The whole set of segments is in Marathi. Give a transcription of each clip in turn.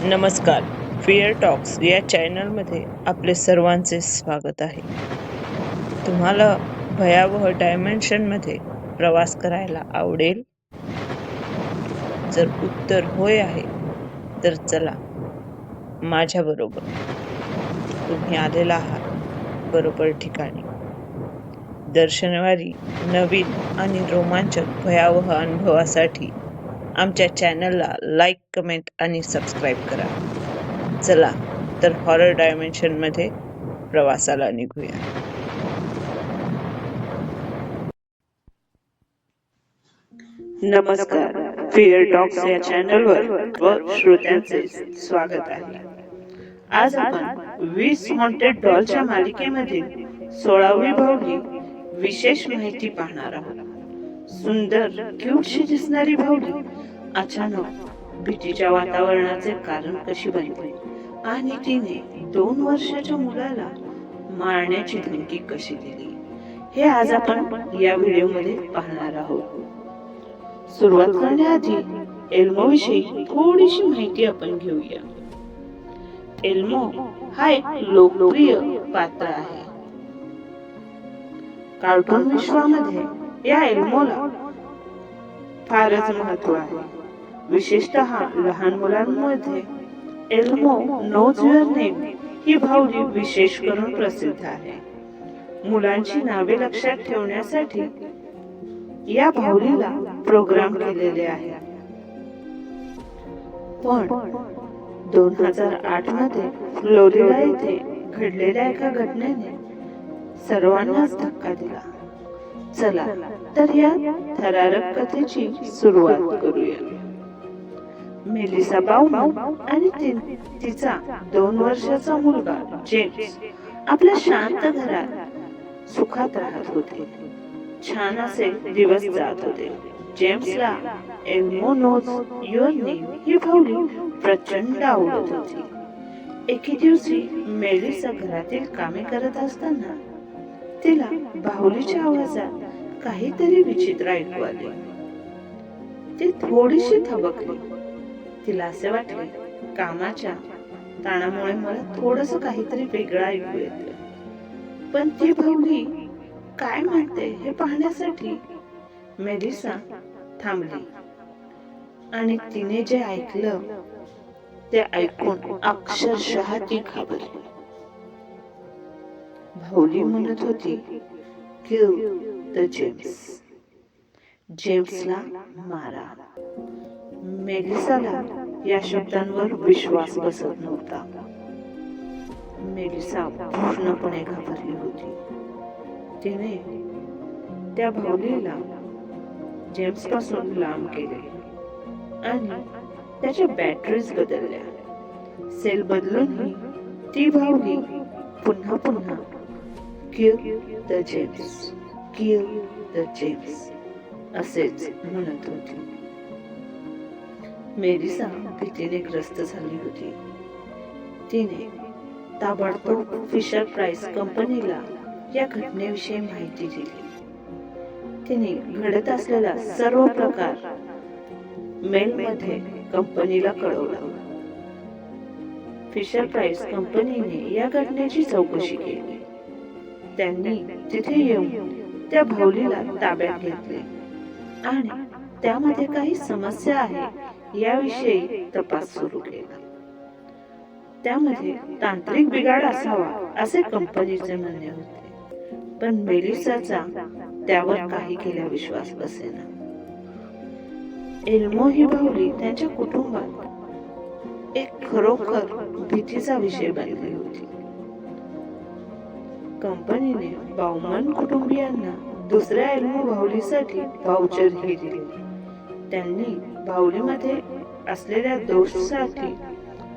नमस्कार. फिअर टॉक्स या चॅनलमध्ये आपले सर्वांचे स्वागत आहे. तुम्हाला भयावह डायमेन्शनमध्ये प्रवास करायला आवडेल? जर उत्तर होय आहे, तर चला माझ्याबरोबर. तुम्ही आलेला आहात बरोबर ठिकाणी. दर शनिवारी नवीन आणि रोमांचक भयावह अनुभवासाठी आमच्या चॅनलला लाईक, कमेंट आणि सबस्क्राईब करा. चला तर हॉरर डायमेन्शनमध्ये प्रवासाला निघूया. नमस्कार. फिअर टॉक्स या चॅनलवर श्रोत्यांचे स्वागत आहे. आज आपण 20 हॉन्टेड डॉलच्या मालिकेमधील 16वी भावली विशेष माहिती पाहणार आहोत. सुंदर क्यूटशी दिसणारी भावली अचानक भीतीच्या वातावरणाचे कारण कशी बनली आणि तिने 2 वर्षाच्या मुलाला मारण्याची धमकी कशी दिली, हे आज आपण या व्हिडिओमध्ये पाहणार आहोत. सुरुवात करण्याआधी एल्मो विषयी थोडीशी माहिती आपण घेऊया. एल्मो हा एक लोकप्रिय पात्र आहे. कार्टून विश्वामध्ये या एल्मोला फारच महत्व आहे. विशेषतः लहान मुलांमध्ये एल्मो नोज युअर नेम ही भावली विशेष करून प्रसिद्ध आहे. मुलांची नावे लक्षात ठेवण्यासाठी या भावलीला प्रोग्राम केलेले आहे. पण 2008 मध्ये फ्लोरिडा येथे घडलेल्या एका घटनेने सर्वांनाच धक्का दिला. चला तर या थरारक कथेची सुरुवात करूया. मेलिसा बाउमन आणि तिचा 2 वर्षाचा मुलगा जेम्स आपल्या शांत घरात सुखात राहत होते. छान असे दिवस जात होते. जेम्सला एल्मो नोज युअर नेम ही भावली प्रचंड आवडत होती. एके दिवशी मेलिसा घरातील कामे करत असताना तिला भावलीच्या आवाजात काहीतरी विचित्र ऐकू आले. ती थोडीशी थबकली. तिला असे वाटले, कामाच्या ताणामुळे मला थोडस काहीतरी वेगळं ऐकू येते. पण ती भावली काय म्हणते हे पाहण्यासाठी मेलिसा थांबली आणि तिने जे ऐकलं ते ऐकून अक्षरशः ती घाबरली. भावली म्हणत होती, किल द जेम्स. जेम्सला मारा. मेलिसाला या शब्दांवर विश्वास बसत नव्हता. मेलिसा पूर्णपणे घाबरली होती. तिने त्या भावलीला जेम्स पासून लांब केले आणि त्याच्या बॅटरीज बदलल्या. सेल बदलूनही ती भावली पुन्हा पुन्हा kill the James, kill the James असेच म्हणत होती. मेलिसा भीतीने ग्रस्त झाली होती. तिने ताबडतोब फिशर प्राइस कंपनीला या घटनेविषयी माहिती दिली. तिने घडत असलेला सर्व प्रकार मेलमध्ये कंपनीला कळवला. फिशर प्राइस कंपनीने या घटनेची चौकशी केली. त्यांनी तिथे येऊन त्या भावलीला ताब्यात घेतले आणि त्यामध्ये काही समस्या आहे याविषयी तपास सुरू केला. त्यामध्ये तांत्रिक बिघाड असावा असे कंपनीचे म्हणणे होते. पण मेलिसाचा त्यावर काही केल्या विश्वास बसेना. एल्मो ही भावली त्यांच्या कुटुंबात एक खरोखर भीतीचा विषय बनली होती. कंपनीने बाउमन कुटुंबियांना दुसऱ्या एल्मो भावलीसाठी व्हाउचरही दिले. त्यांनी भावलीमध्ये असलेल्या दोषासाठी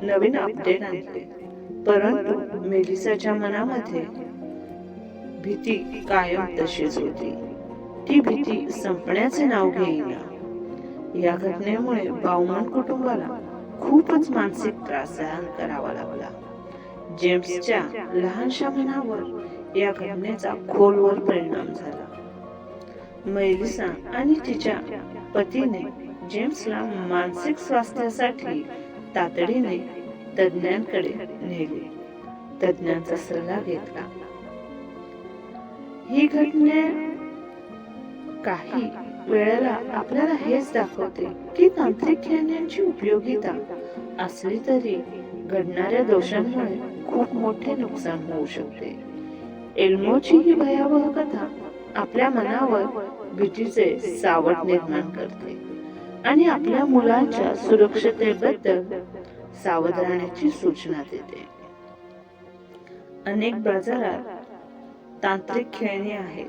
नवीन अपडेट आणले. परंतु मेलिसाच्या मनामध्ये भीती कायम तशीच होती. ती भीती संपण्याचे नाव घेईना. या घटनेमुळे बाउमन कुटुंबाला खूपच मानसिक त्रास सहन करावा लागला. जेम्सच्या लहानशा मनावर या घटनेचा खोलवर परिणाम झाला. मेलिसा आणि तिच्या पतीने जेम्सला मानसिक स्वास्थ्यासाठी तातडीने तज्ञांकडे नेले. तज्ञांचा सल्ला घेतला. ही घटना काही वेळेला आपल्याला हेच दाखवते की तांत्रिक खेळण्यांची उपयोगिता असली तरी घडणाऱ्या दोषांमुळे खूप मोठे नुकसान होऊ शकते. एल्मोची ही भयावह कथा आपल्या मनावर भीतीचे सावट निर्माण करते आणि आपल्या मुलांच्या सुरक्षतेबद्दल सावध राहण्याची सूचना देते. अनेक बाजारात तांत्रिक खेळणी आहेत,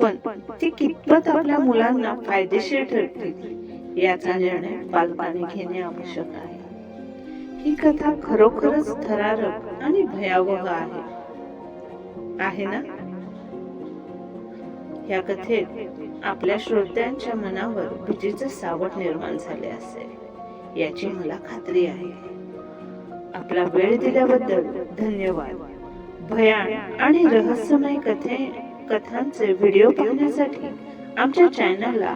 पण ती कितपत आपल्या मुलांना फायदेशीर ठरतील याचा निर्णय पालकांनी घेणे आवश्यक आहे. ही कथा खरोखरच थरारक आणि भयावह आहे ना? या कथेत आपल्या श्रोत्यांच्या मनावर भीतीचे सावट निर्माण झाले असेल याची मला खात्री आहे. आपला वेळ दिल्याबद्दल धन्यवाद. भयान आणि रहस्यमय कथांचे व्हिडिओ पाहण्यासाठी आमच्या चॅनलला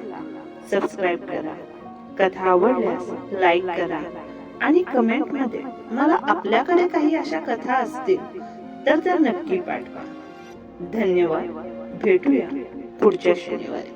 सबस्क्राईब करा. कथा आवडल्यास लाईक करा आणि कमेंट मध्ये मला आपल्याकडे काही अशा कथा असतील तर नक्की पाठवा. धन्यवाद. भेटूया पुढच्या शनिवारी.